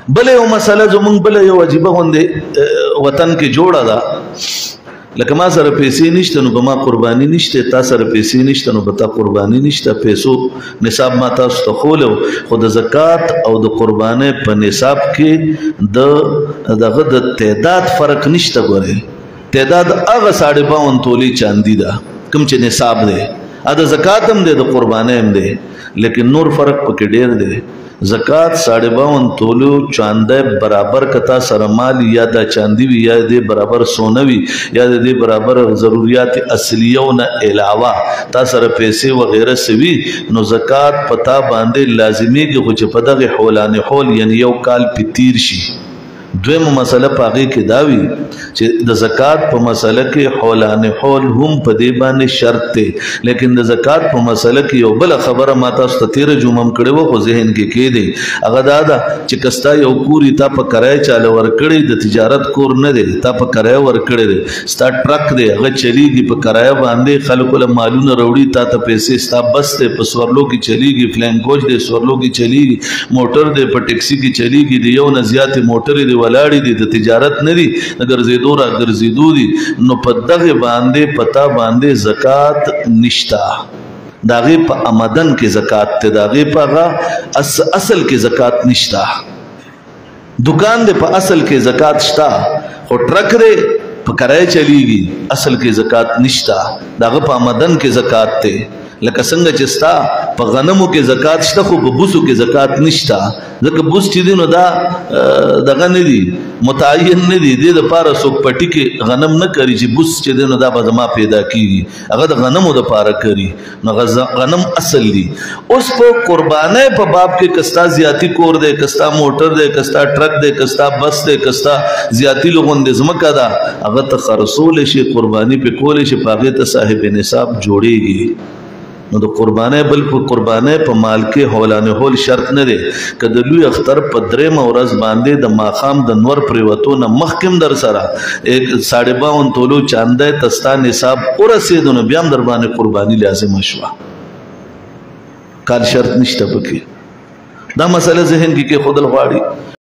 بله یو مسله زمونږ بله یو عجیبه غوندې وطن کې جوړه ده لکه ما سره پیسې نشته نو به ما قرباني نشته، تا سره پیسې نشته نو به تا قرباني نشته. پیسو نصاب ما تاسو ته ښولی و، خو د زکات او د قربانۍ په نصاب کې دغه د تعداد فرق نشته. ګورئ تعداد هغه 52 تولې چاندي ده کوم چې نصاب دی، د زکات هم دی د قربانۍ هم دی، لیکن نور فرق پکې ډېر دی. زکات 52 تولو چاندے برابر کتا سره مال یا دا چاندی وی یا دې برابر سونه وی یا دې برابر ضرورت اصلیو نه علاوه تا سره پیسې وغیرہ سوي نو زکات پتا باندې لازمی کې خو چې په دغه حولانه حول یعنی یو کال پتیر شي. دویم مسله پاغي کې داوی چې د زکات په مسله کې حولانه حول هم په دې باندې شرط دی، لیکن د زکات په مسله کې یو بل خبره ما تاسو ته تیر جمعه کړي وو خو ذهن کې کې دی هغه دا چې کستا یو کوري تا په کرای چاله ور کړی د تجارت کور نه دی، تا په کرای ور کړی دی، ستا ټرک دی هغه چلیږي په کرای باندې خلکو له مالونه وروړي، تا ته پیسې ستا بس ته په سورلو کې چلیږي، فلین کوچ دی سورلو کې چلیږي، موټر دی په ټیکسي کې چلیږي، دی یو نه زیات موټر دی ولاړی دي د تجارت نه دي ګرځېدو را ګرځېدو دي نو په دغه باندې پتا باندې زکات نشتا. داغه په آمدن کې زکات ته داغه په اصل کې زکات نشتا. دکان دې په اصل کې زکات شتا، خو ټرک دې په کرای چلیږي اصل کې زکات نشتا. داغه په آمدن کې زکات ته لکه څنګه چې ستا په غنمو کې زکات شته خو په بوسو کې زکات نشته، ځکه بوس چې دی نو دا دغه نه دی متعین نه دی، دې دپاره څوک پټي کې غنم نه کوي چې بوس چې دی نو دا به زما پیدا کېږي، هغه د غنمو دپاره کوي نو غنم اصل دی. اوس په قربانۍ په باب کې کستا زیاتی کور دی، کستا موټر دی، کستا ټرک دی، کستا بس دی، کستا زیاتی لغوندې ځمکه ده، هغه ته خرڅولی شي قرباني پې کولی شي، په هغې ته صاحب نصاب جوړېږي. نو د قربانۍ بل په قربانۍ په مال کې حولانه حول شرط نه دی که د لوی اختر په درېیمه ورځ باندې د ماښام د نور پرېوتو نه مخکې هم در سره 52 تولو چاندی ته ستا نصاب ورسېدو نو بیا هم در باندې قرباني لازمه شوه، کال شرط نشته پکې. دا مسله ذهن کې کېښودل غواړي.